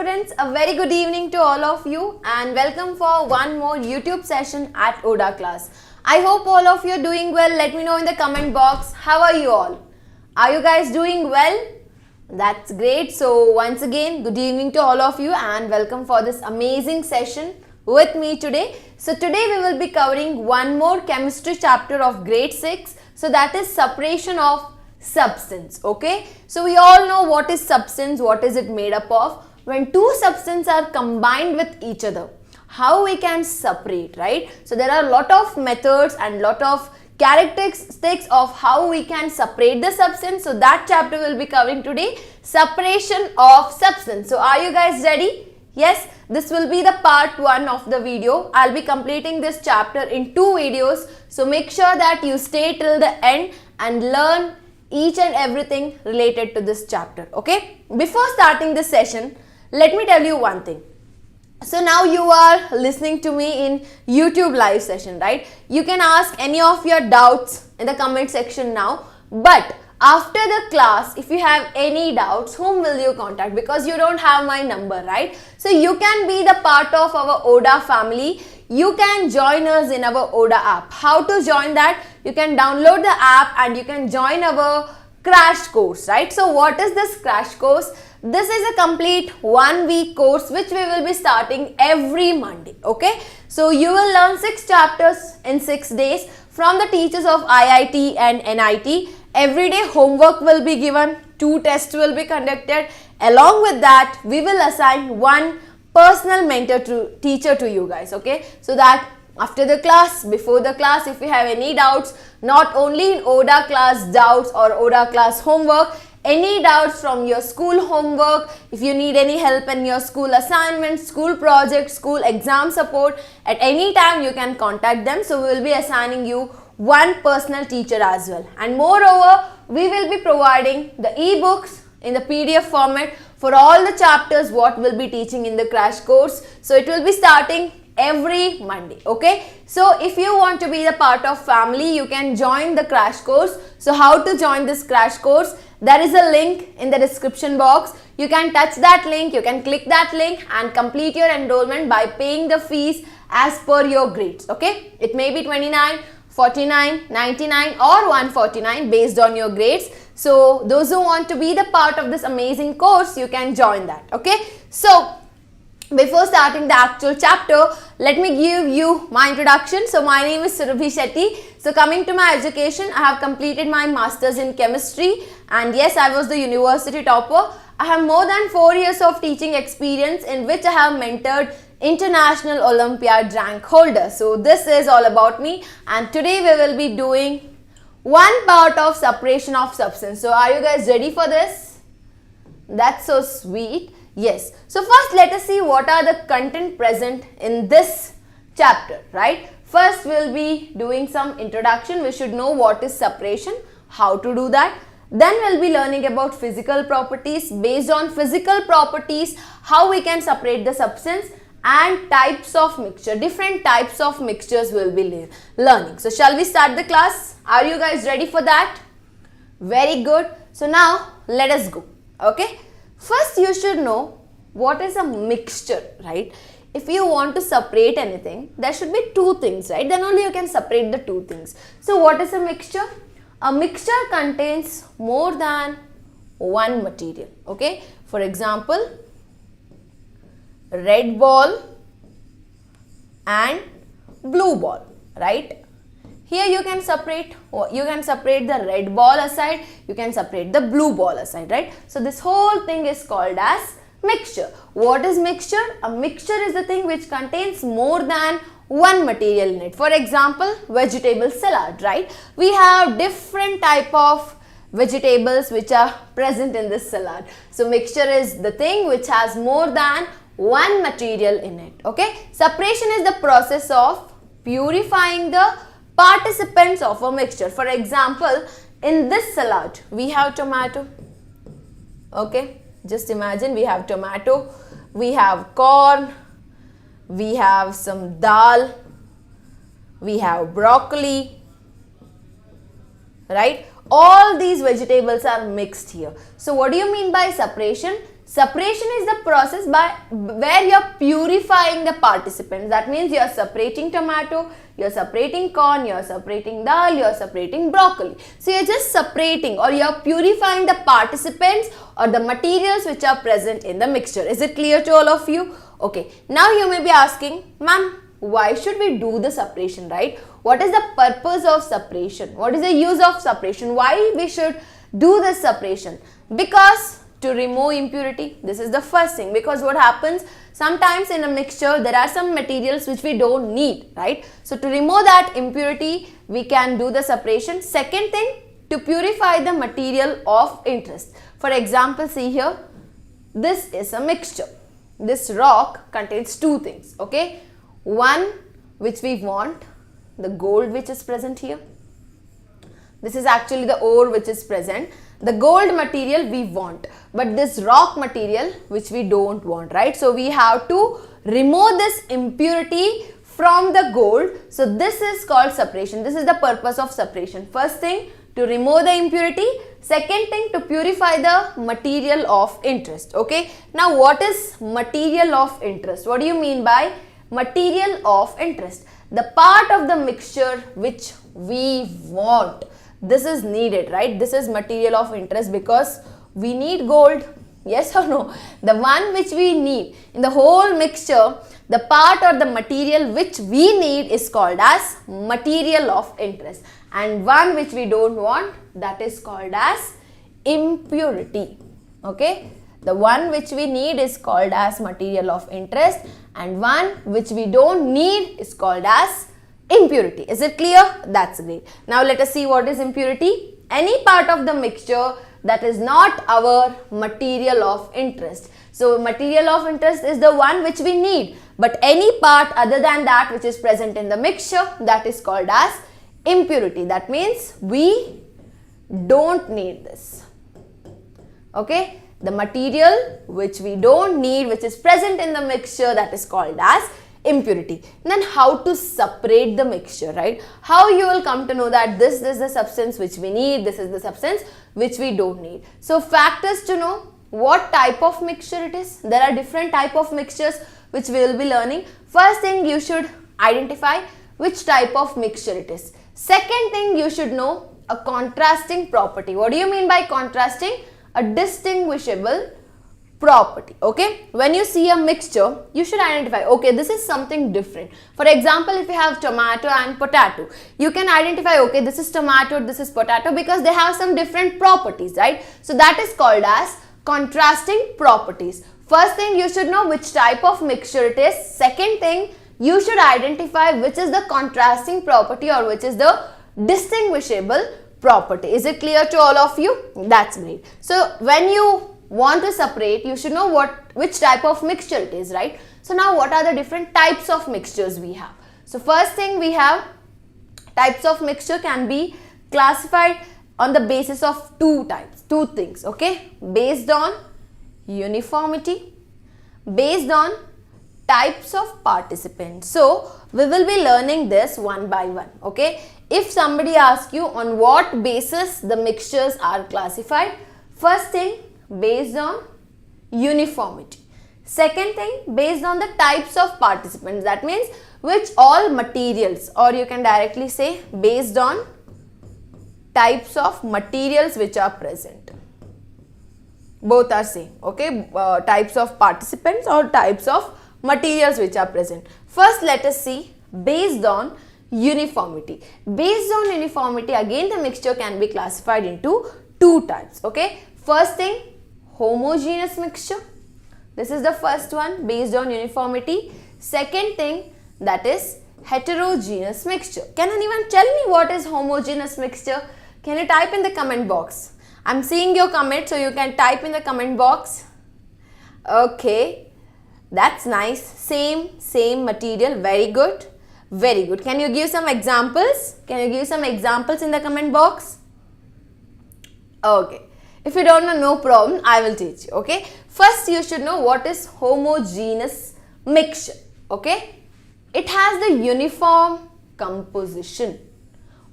students, a very good evening to all of you and welcome for one more YouTube session at ODA Class. I hope all of you are doing well. Let me know in the comment box, how are you all? Are you guys doing well? That's great. So once again, good evening to all of you and welcome for this amazing session with me today. So today we will be covering one more chemistry chapter of grade 6. So that is separation of substance. Okay, so we all know what is substance, what is it made up of. When two substances are combined with each other, how we can separate, right? So there are a lot of methods and lot of characteristics of how we can separate the substance. So that chapter will be covering today, separation of substance. So are you guys ready? Yes, this will be the part 1 of the video. I'll be completing this chapter in 2 videos. So make sure that you stay till the end and learn each and everything related to this chapter. Okay, before starting this session, let me tell you one thing. So now you are listening to me in YouTube live session, right? You can ask any of your doubts in the comment section now, but after the class, if you have any doubts, whom will you contact? Because you don't have my number, right? So you can be the part of our ODA family. You can join us in our ODA app. How to join that? You can download the app and you can join our crash course, right? So what is this crash course? This is a complete 1 week course which we will be starting every Monday. Okay, so you will learn 6 chapters in 6 days from the teachers of IIT and NIT. Every day homework will be given, 2 tests will be conducted. Along with that, we will assign one personal mentor teacher to you guys. Okay, so that after the class, before the class, if you have any doubts, not only in ODA class doubts or ODA class homework, any doubts from your school homework, if you need any help in your school assignments, school projects, school exam support, at any time you can contact them. So we will be assigning you one personal teacher as well. And moreover, we will be providing the ebooks in the PDF format for all the chapters what we'll be teaching in the crash course. So it will be starting every Monday. Okay, so if you want to be the part of family, you can join the crash course. So how to join this crash course? There is a link in the description box. You can touch that link, you can click that link and complete your enrollment by paying the fees as per your grades. Okay, it may be 29, 49, 99 or 149 based on your grades. So those who want to be the part of this amazing course, you can join that. Okay, so before starting the actual chapter, let me give you my introduction. So my name is Surabhi. So coming to my education, I have completed my masters in chemistry and yes, I was the university topper. I have more than 4 years of teaching experience in which I have mentored international Olympiad rank holders. So this is all about me and today we will be doing one part of separation of substance. So are you guys ready for this? That's so sweet. Yes. So first let us see what are the content present in this chapter, right? First we'll be doing some introduction. We should know what is separation, how to do that. Then we'll be learning about physical properties. Based on physical properties, how we can separate the substance and types of mixture. Different types of mixtures we'll be learning. So shall we start the class? Are you guys ready for that? Very good. So now let us go. Okay. First you should know what is a mixture, right? If you want to separate anything, there should be 2 things, right? Then only you can separate the 2 things. So what is a mixture? A mixture contains more than one material. Okay. For example, red ball and blue ball, right? Here you can separate the red ball aside, you can separate the blue ball aside, right? So this whole thing is called as mixture. What is mixture? A mixture is the thing which contains more than one material in it. For example, vegetable salad, right? We have different type of vegetables which are present in this salad. So mixture is the thing which has more than one material in it. Okay, separation is the process of purifying the participants of a mixture. For example, in this salad we have tomato. Okay, just imagine we have tomato, we have corn, we have some dal, we have broccoli, right? All these vegetables are mixed here. So what do you mean by separation? Separation is the process by where you are purifying the participants. That means you are separating tomato, you are separating corn, you are separating dal, you are separating broccoli. So you are just separating, or you are purifying the participants or the materials which are present in the mixture. Is it clear to all of you? Okay. Now you may be asking, ma'am, why should we do the separation, right? What is the purpose of separation? What is the use of separation? Why we should do this separation? Because to remove impurity. This is the first thing, because what happens, sometimes in a mixture there are some materials which we don't need, right? So to remove that impurity, we can do the separation. Second thing, to purify the material of interest. For example, see here, this is a mixture. This rock contains two things, okay? One which we want, the gold which is present here. This is actually the ore which is present. The gold material we want, but this rock material which we don't want, right? So we have to remove this impurity from the gold. So this is called separation. This is the purpose of separation. First thing, to remove the impurity. Second thing, to purify the material of interest. Okay. Now what is material of interest? What do you mean by material of interest? The part of the mixture which we want. This is needed, right? This is material of interest because we need gold. Yes or no? The one which we need in the whole mixture, the part or the material which we need is called as material of interest, and one which we don't want, that is called as impurity. Okay? The one which we need is called as material of interest, and one which we don't need is called as impurity. Is it clear? That's great. Now let us see what is impurity. Any part of the mixture that is not our material of interest. So material of interest is the one which we need, but any part other than that which is present in the mixture, that is called as impurity. That means we don't need this. Okay? The material which we don't need, which is present in the mixture, that is called as impurity. Then how to separate the mixture, right? How you will come to know that this is the substance which we need, this is the substance which we don't need. So factors to know what type of mixture it is. There are different type of mixtures which we will be learning. First thing, you should identify which type of mixture it is. Second thing, you should know a contrasting property. What do you mean by contrasting? A distinguishable property. Okay, when you see a mixture, you should identify, okay, this is something different. For example, if you have tomato and potato, you can identify, okay, this is tomato, this is potato, because they have some different properties, right? So that is called as contrasting properties. First thing, you should know which type of mixture it is. Second thing, you should identify which is the contrasting property or which is the distinguishable property. Is it clear to all of you? That's great. So when you want to separate, you should know which type of mixture it is, right? So now what are the different types of mixtures we have? So first thing, we have types of mixture can be classified on the basis of two things, okay? Based on uniformity, based on types of participants. So we will be learning this one by one, okay? If somebody asks you on what basis the mixtures are classified, first thing, based on uniformity. Second thing, based on the types of participants. That means which all materials, or you can directly say based on types of materials which are present. Both are same, okay? Types of participants or types of materials which are present. First, let us see based on uniformity. Based on uniformity, again the mixture can be classified into two types, okay? First thing, homogeneous mixture. This is the first one, based on uniformity. Second thing, that is heterogeneous mixture. Can anyone tell me what is homogeneous mixture? Can you type in the comment box? I'm seeing your comment, so you can type in the comment box. Okay, that's nice. Same material. Very good. Very good. Can you give some examples? Can you give some examples in the comment box? Okay. If you don't know, no problem, I will teach you, okay? First, you should know what is homogeneous mixture, okay? It has the uniform composition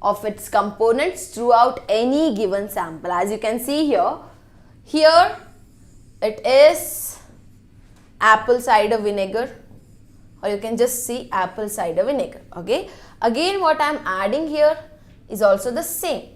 of its components throughout any given sample. As you can see here It is apple cider vinegar, or you can just see apple cider vinegar. Okay, again what I am adding here is also the same,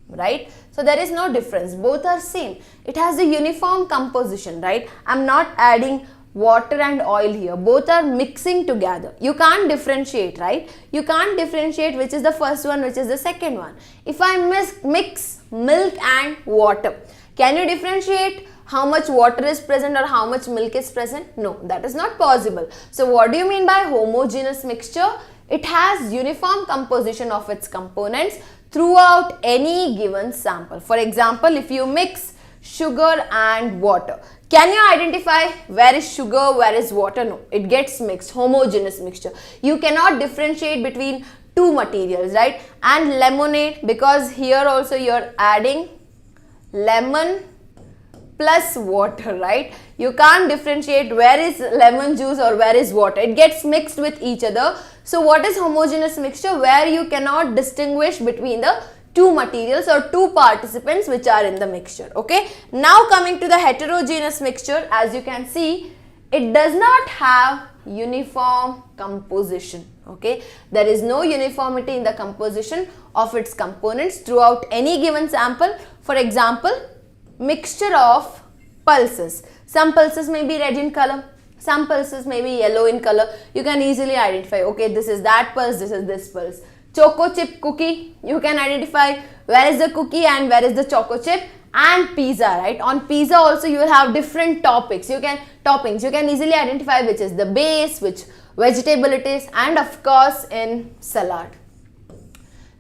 right? So there is no difference, both are same. It has a uniform composition, right? I am not adding water and oil here, both are mixing together. You can't differentiate, right? You can't differentiate which is the first one, which is the second one. If I mix milk and water, can you differentiate how much water is present or how much milk is present? No, that is not possible. So what do you mean by homogeneous mixture? It has uniform composition of its components throughout any given sample. For example, if you mix sugar and water, can you identify where is sugar, where is water? No, it gets mixed, homogeneous mixture. You cannot differentiate between two materials, right? And lemonade, because here also you are adding lemon plus water, right? You can't differentiate where is lemon juice or where is water. It gets mixed with each other. So what is homogeneous mixture? Where you cannot distinguish between the two materials or two participants which are in the mixture. Okay, now coming to the heterogeneous mixture, as you can see, it does not have uniform composition. Okay, there is no uniformity in the composition of its components throughout any given sample. For example, mixture of pulses. Some pulses may be red in color, some pulses may be yellow in color. You can easily identify, okay, this is that pulse, this is this pulse. Choco chip cookie, you can identify where is the cookie and where is the choco chip. And pizza, right? On pizza also you will have different toppings. You can easily identify which is the base, which vegetable it is, and of course in salad,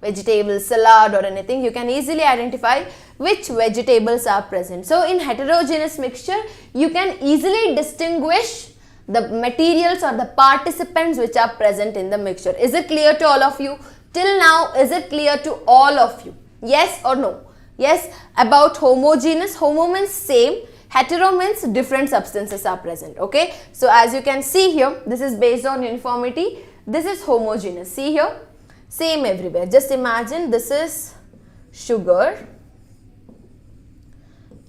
vegetable salad or anything, you can easily identify which vegetables are present. So in heterogeneous mixture, you can easily distinguish the materials or the participants which are present in the mixture. Is it clear to all of you? Till now, is it clear to all of you? Yes or no? Yes, about homogeneous, homo means same, hetero means different substances are present. Okay, so as you can see here, this is based on uniformity, this is homogeneous. See here, same everywhere. Just imagine this is sugar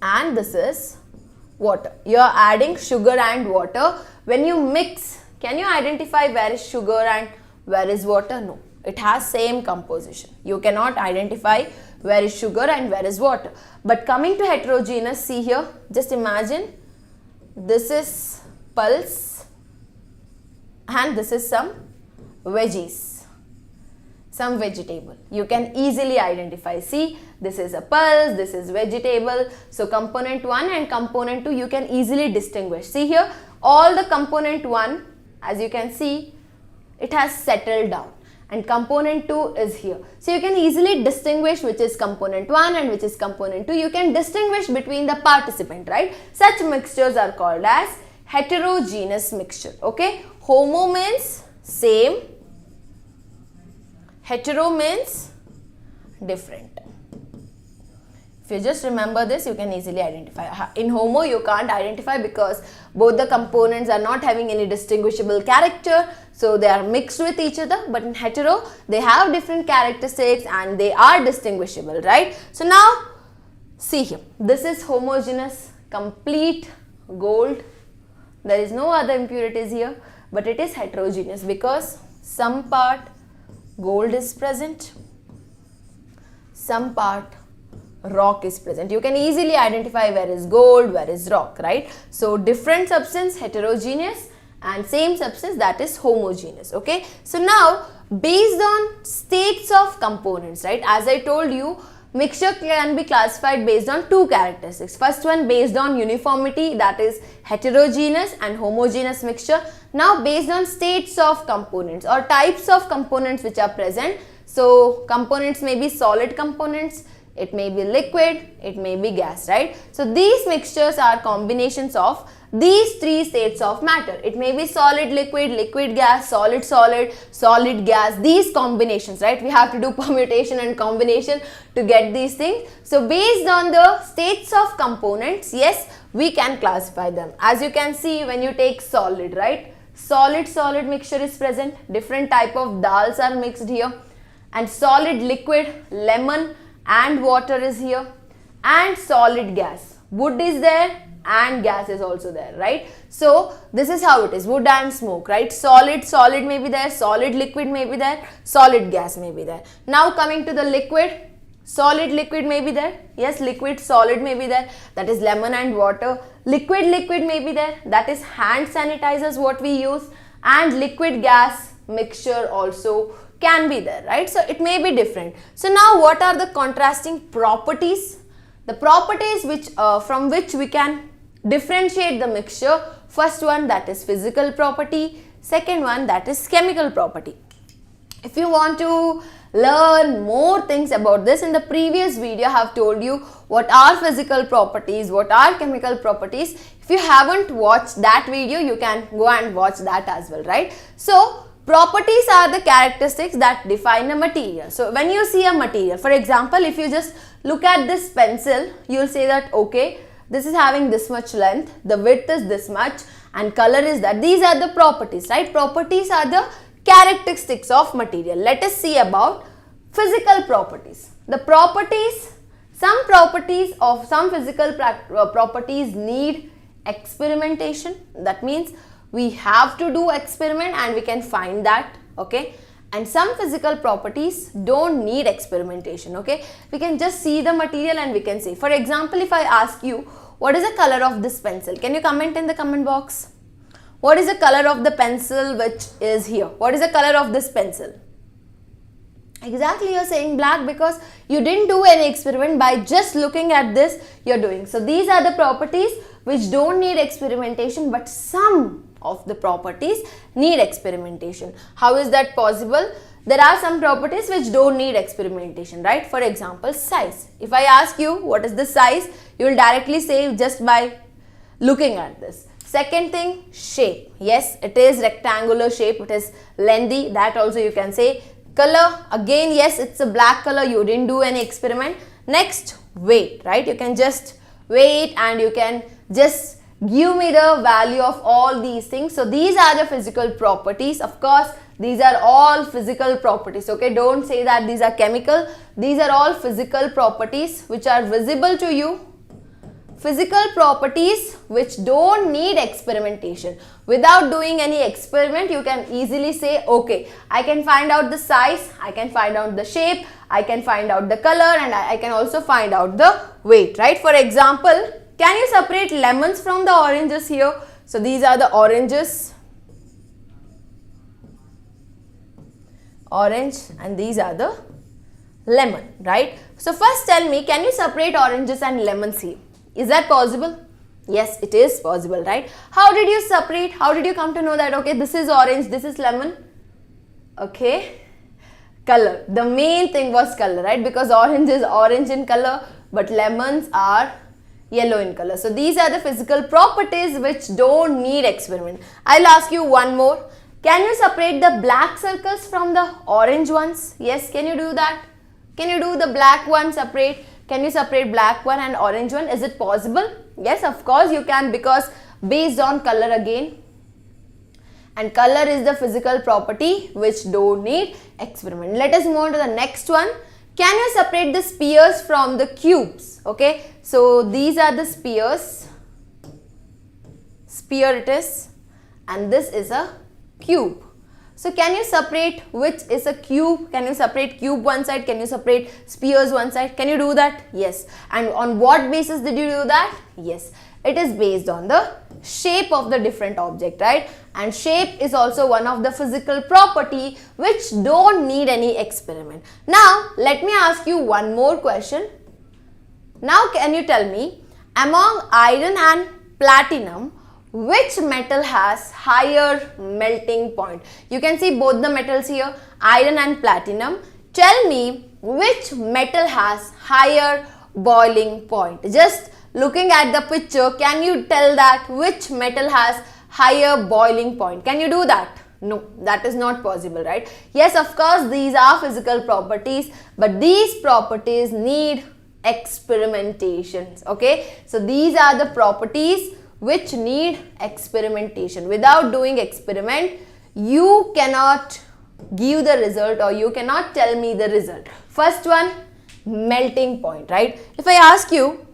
and this is water. You are adding sugar and water. When you mix, can you identify where is sugar and where is water? No, it has same composition. You cannot identify where is sugar and where is water. But coming to heterogeneous, see here, just imagine this is pulse and this is some veggies, some vegetable. You can easily identify. See, this is a pulse, this is vegetable. So component 1 and component 2 you can easily distinguish. See here, all the component 1, as you can see, it has settled down. And component 2 is here. So you can easily distinguish which is component 1 and which is component 2. You can distinguish between the participant, right? Such mixtures are called as heterogeneous mixture. Okay, homo means same, hetero means different. If you just remember this, you can easily identify. In homo, you can't identify because both the components are not having any distinguishable character. So they are mixed with each other. But in hetero, they have different characteristics and they are distinguishable, right? So now, see here. This is homogeneous, complete gold. There is no other impurities here. But it is heterogeneous because some part gold is present, some part rock is present. You can easily identify where is gold, where is rock, right? So different substance, heterogeneous, and same substance, that is homogeneous. Okay, so now based on states of components, right, as I told you, mixture can be classified based on two characteristics. First one based on uniformity, that is heterogeneous and homogeneous mixture. Now based on states of components or types of components which are present. So components may be solid components, it may be liquid, it may be gas, right? So these mixtures are combinations of these three states of matter. It may be solid, liquid, liquid gas, solid, solid, solid gas, these combinations, right? We have to do permutation and combination to get these things. So based on the states of components, yes, we can classify them. As you can see, when you take solid, right? Solid mixture is present, different type of dals are mixed here, and solid liquid, lemon and water is here, and solid gas, wood is there and gas is also there, right? So this is how it is, wood and smoke, right? Solid may be there, solid liquid may be there, solid gas may be there. Now coming to the liquid, solid liquid may be there, yes, liquid solid may be there, that is lemon and water. Liquid may be there, that is hand sanitizers what we use, and liquid gas mixture also can be there, right? So it may be different. So now what are the contrasting properties? The properties which from which we can differentiate the mixture. First one, that is physical property. Second one, that is chemical property. If you want to learn more things about this, in the previous video I have told you what are physical properties, what are chemical properties. If you haven't watched that video, you can go and watch that as well, right? So properties are the characteristics that define a material. So when you see a material, for example, if you just look at this pencil, you will say that okay, this is having this much length, the width is this much, and color is that. These are the properties, right? Properties are the characteristics of material. Let us see about physical properties. The properties, some properties of some physical properties need experimentation. That means we have to do experiment and we can find that, okay? And some physical properties don't need experimentation, okay? We can just see the material and we can say. For example, if I ask you, what is the color of this pencil? Can you comment in the comment box? What is the color of the pencil which is here? What is the color of this pencil? Exactly, you are saying black because you didn't do any experiment. By just looking at this, you are doing. So these are the properties which don't need experimentation, but some of the properties need experimentation. How is that possible? There are some properties which don't need experimentation, right? For example, size. If I ask you what is the size, you will directly say just by looking at this. Second thing, shape. Yes, it is rectangular shape, it is lengthy, that also you can say. Color, again, yes, it's a black color, you didn't do any experiment. Next, weight, right? You can just weigh it and you can just give me the value of all these things. So these are the physical properties. Of course, these are all physical properties, okay? Don't say that these are chemical. These are all physical properties which are visible to you. Physical properties which don't need experimentation. Without doing any experiment, you can easily say, okay, I can find out the size, I can find out the shape, I can find out the color, and I can also find out the weight, right? For example, can you separate lemons from the oranges here? So these are the oranges, orange, and these are the lemon, right? So first tell me, can you separate oranges and lemons here? Is that possible? Yes, it is possible, right? How did you separate? How did you come to know that, okay, this is orange, this is lemon? Okay, color. The main thing was color, right? Because orange is orange in color, but lemons are yellow in color. So these are the physical properties which don't need experiment. I'll ask you one more. Can you separate the black circles from the orange ones? Yes, can you do that? Can you do the black one separate? Can you separate black one and orange one? Is it possible? Yes, of course you can, because based on color again. And color is the physical property which don't need experiment. Let us move on to the next one. Can you separate the spheres from the cubes? Okay, so these are the spheres. Sphere it is, and this is a cube. So can you separate which is a cube? Can you separate cube one side? Can you separate spheres one side? Can you do that? Yes. And on what basis did you do that? Yes. It is based on the shape of the different object, right? And shape is also one of the physical property which don't need any experiment. Now let me ask you one more question. Now can you tell me, among iron and platinum, which metal has higher melting point? You can see both the metals here, iron and platinum. Tell me which metal has higher boiling point. Just looking at the picture, can you tell that which metal has higher boiling point? Can you do that? No, that is not possible, right? Yes, of course, these are physical properties, but these properties need experimentations, okay? So these are the properties which need experimentation. Without doing experiment, you cannot give the result, or you cannot tell me the result. First one, melting point, right? If I ask you,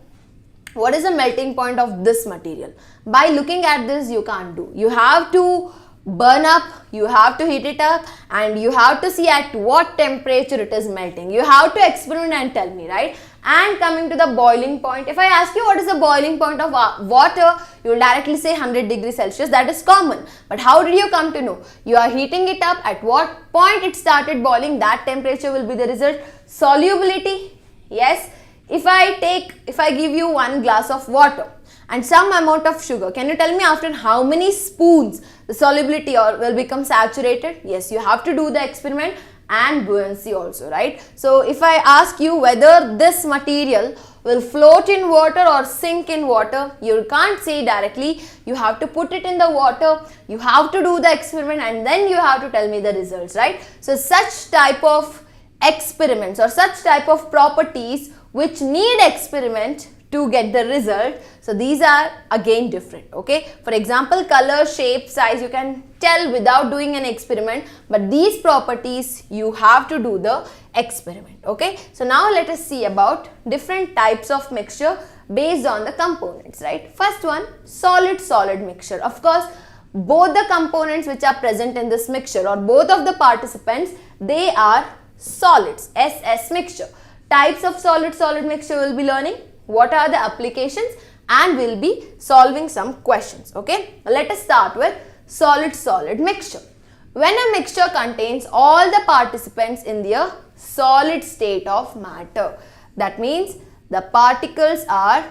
what is the melting point of this material? By looking at this, you can't do. You have to burn up, you have to heat it up, and you have to see at what temperature it is melting. You have to experiment and tell me, right? And coming to the boiling point, if I ask you what is the boiling point of water, you will directly say 100 degrees Celsius. That is common. But how did you come to know? You are heating it up. At what point it started boiling, that temperature will be the result. Solubility, yes. If I give you 1 glass of water and some amount of sugar, can you tell me after how many spoons the solubility will become saturated? Yes, you have to do the experiment, and buoyancy also, right? So if I ask you whether this material will float in water or sink in water, you can't say directly. You have to put it in the water, you have to do the experiment, and then you have to tell me the results, right? So such type of experiments or such type of properties which need experiment to get the result, so these are again different, okay? For example, color, shape, size, you can tell without doing an experiment, but these properties you have to do the experiment, okay? So now let us see about different types of mixture based on the components, right? First one, solid-solid mixture. Of course, both the components which are present in this mixture or both of the participants, they are solids, SS mixture. Types of solid-solid mixture we'll be learning, what are the applications, and we'll be solving some questions, okay? Let us start with solid-solid mixture. When a mixture contains all the participants in their solid state of matter, that means the particles are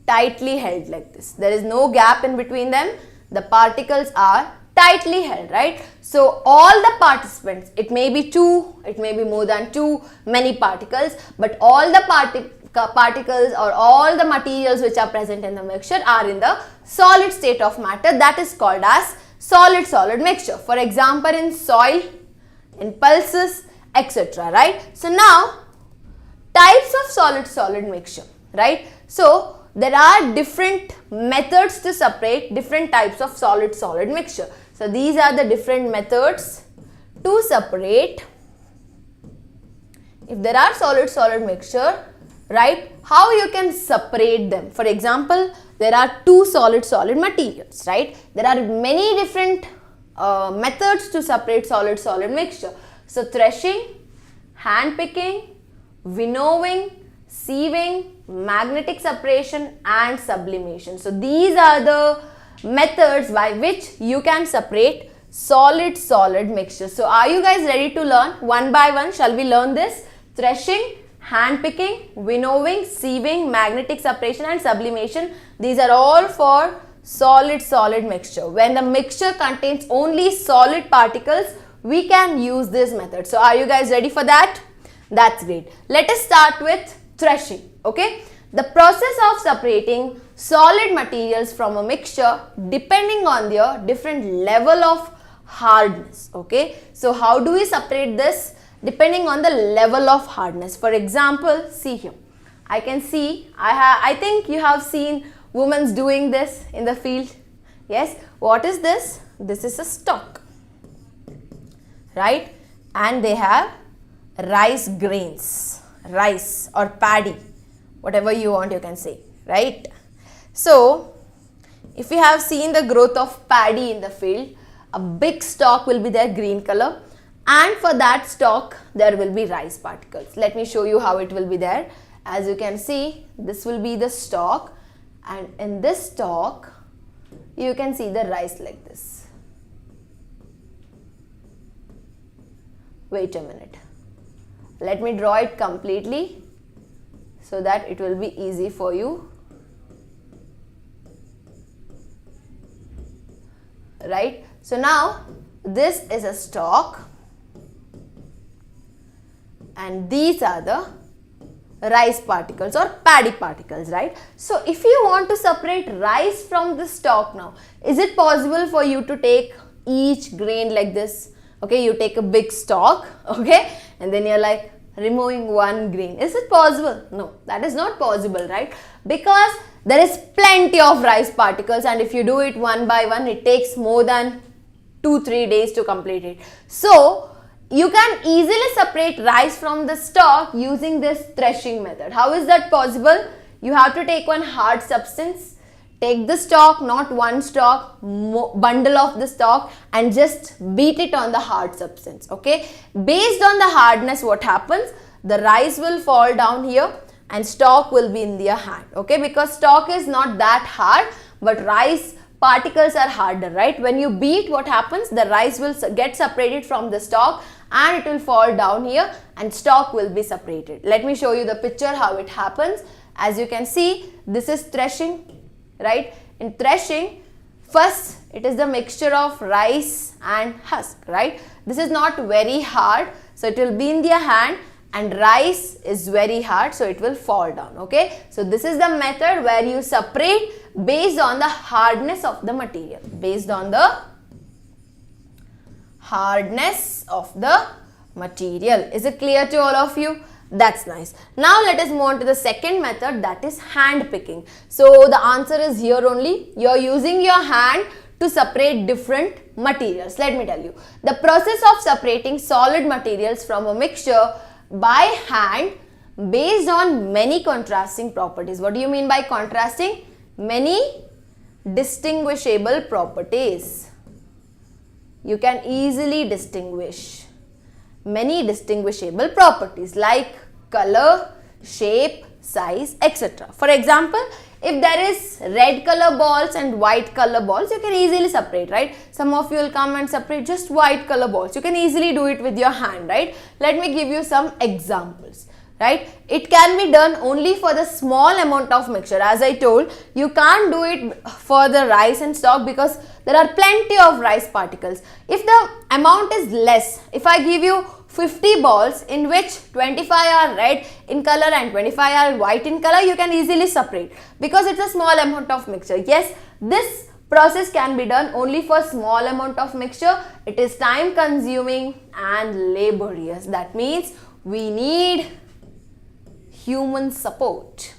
tightly held like this. There is no gap in between them. The particles are tightly held, right? So all the participants, it may be 2, it may be more than 2, many particles, but all the particles or all the materials which are present in the mixture are in the solid state of matter. That is called as solid-solid mixture. For example, in soil, in pulses, etc., right? So now, types of solid-solid mixture, right? So there are different methods to separate different types of solid-solid mixture. So these are the different methods to separate. If there are solid-solid mixture, right, how you can separate them? For example, there are 2 solid-solid materials, right? There are many different methods to separate solid-solid mixture. So threshing, hand picking, winnowing, sieving, magnetic separation, and sublimation. So these are the methods by which you can separate solid-solid mixture. So are you guys ready to learn one by one? Shall we learn this? Threshing, hand picking, winnowing, sieving, magnetic separation, and sublimation. These are all for solid-solid mixture. When the mixture contains only solid particles, we can use this method. So are you guys ready for that? That's great. Let us start with threshing, okay? The process of separating solid materials from a mixture depending on their different level of hardness, okay? So how do we separate this? Depending on the level of hardness. For example, see here, I can see, I think you have seen women doing this in the field. Yes, what is this? This is a stalk, right? And they have rice grains, rice or paddy, whatever you want you can say, right? So if you have seen the growth of paddy in the field, a big stalk will be there, green color, and for that stalk there will be rice particles. Let me show you how it will be there. As you can see, this will be the stalk, and in this stalk you can see the rice like this. Wait a minute. Let me draw it completely so that it will be easy for you. Right? So now this is a stalk and these are the rice particles or paddy particles, right? So if you want to separate rice from the stalk now, is it possible for you to take each grain like this? Okay, you take a big stalk, okay, and then you're like removing one grain. Is it possible? No, that is not possible, right? Because there is plenty of rice particles, and if you do it one by one, it takes more than 2-3 days to complete it. So you can easily separate rice from the stalk using this threshing method. How is that possible? You have to take one hard substance. Take the stalk, not one stalk, bundle of the stalk, and just beat it on the hard substance. Okay. Based on the hardness, what happens? The rice will fall down here and stalk will be in their hand. Okay. Because stalk is not that hard, but rice particles are harder, right? When you beat, what happens? The rice will get separated from the stalk and it will fall down here and stalk will be separated. Let me show you the picture how it happens. As you can see, this is threshing, right? In threshing, first it is the mixture of rice and husk, right? This is not very hard, so it will be in their hand, and rice is very hard, so it will fall down. Okay, so this is the method where you separate based on the hardness of the material, based on the hardness of the material. Is it clear to all of you? That's nice. Now let us move on to the second method, that is hand picking. So the answer is here only. You are using your hand to separate different materials. Let me tell you. The process of separating solid materials from a mixture by hand based on many contrasting properties. What do you mean by contrasting? Many distinguishable properties. You can easily distinguish many distinguishable properties like color, shape, size, etc. For example, if there is red color balls and white color balls, you can easily separate, right? Some of you will come and separate just white color balls. You can easily do it with your hand, right? Let me give you some examples, right? It can be done only for the small amount of mixture. As I told, you can't do it for the rice and stalk because there are plenty of rice particles. If the amount is less, if I give you 50 balls in which 25 are red in color and 25 are white in color, you can easily separate because it's a small amount of mixture. Yes, this process can be done only for small amount of mixture. It is time consuming and laborious. That means we need human support.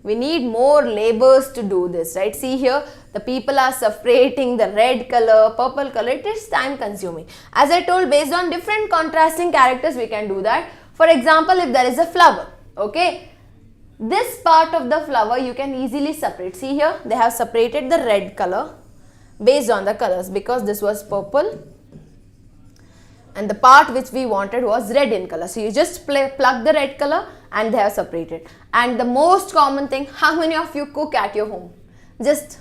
We need more labors to do this, right? See here, the people are separating the red color, purple color. It is time consuming. As I told, based on different contrasting characters, we can do that. For example, if there is a flower, okay, this part of the flower you can easily separate. See here, they have separated the red color based on the colors because this was purple and the part which we wanted was red in color. So you just plug the red color and they have separated. And the most common thing, how many of you cook at your home? Just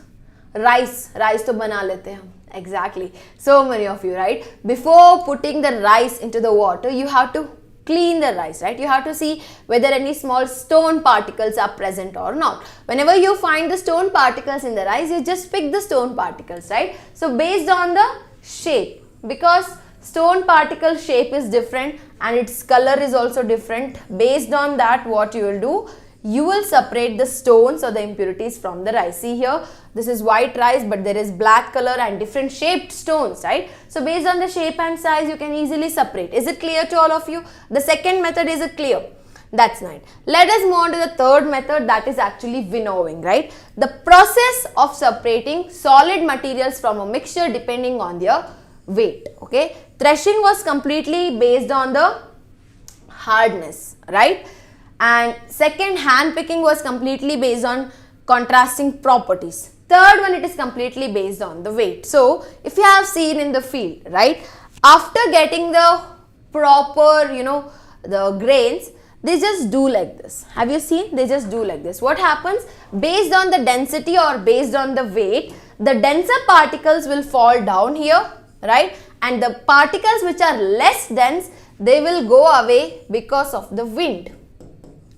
rice to bana lete hain. Exactly. So many of you, right? Before putting the rice into the water, you have to clean the rice, right? You have to see whether any small stone particles are present or not. Whenever you find the stone particles in the rice, you just pick the stone particles, right? So based on the shape, because stone particle shape is different and its color is also different, based on that what you will do, you will separate the stones or the impurities from the rice. See here, this is white rice but there is black color and different shaped stones, right? So based on the shape and size, you can easily separate. Is it clear to all of you? The second method, is it clear? That's nice. Let us move on to the third method, that is actually winnowing, right? The process of separating solid materials from a mixture depending on their weight, okay? Threshing was completely based on the hardness, right? And second, hand picking was completely based on contrasting properties. Third one, it is completely based on the weight. So if you have seen in the field, right, after getting the proper, the grains, they just do like this. Have you seen? They just do like this. What happens? Based on the density or based on the weight, the denser particles will fall down here, right? And the particles which are less dense, they will go away because of the wind.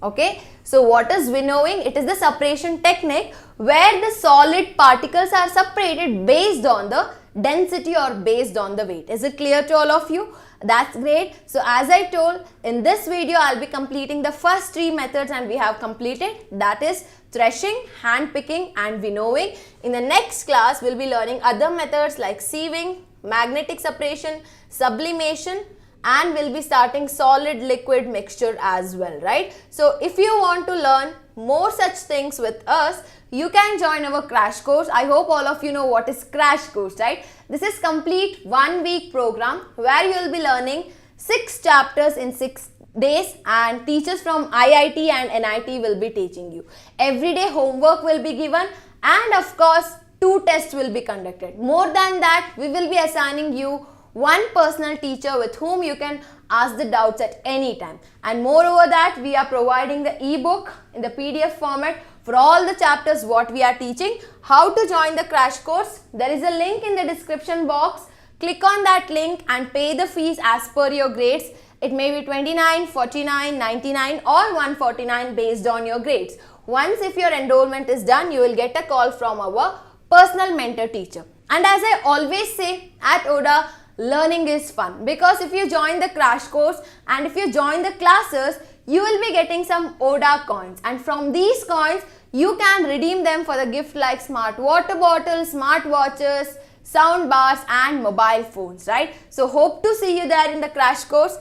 Okay, so what is winnowing? It is the separation technique where the solid particles are separated based on the density or based on the weight. Is it clear to all of you? That's great. So as I told, in this video I'll be completing the first three methods and we have completed, that is threshing, hand picking and winnowing. In the next class we'll be learning other methods like sieving, magnetic separation, sublimation, and we'll be starting solid liquid mixture as well, right? So if you want to learn more such things with us, you can join our crash course. I hope all of you know what is crash course, right? This is complete 1 week program where you will be learning 6 chapters in 6 days, and teachers from IIT and NIT will be teaching you. Every day homework will be given, and of course 2 tests will be conducted. More than that, we will be assigning you one personal teacher with whom you can ask the doubts at any time. And moreover that, we are providing the ebook in the PDF format for all the chapters what we are teaching. How to join the crash course? There is a link in the description box. Click on that link and pay the fees as per your grades. It may be 29, 49, 99 or 149 based on your grades. Once if your enrollment is done, you will get a call from our personal mentor teacher. And as I always say at ODA, learning is fun, because if you join the crash course and if you join the classes, you will be getting some ODA coins, and from these coins you can redeem them for the gift like smart water bottles, smart watches, sound bars and mobile phones, right? So hope to see you there in the crash course.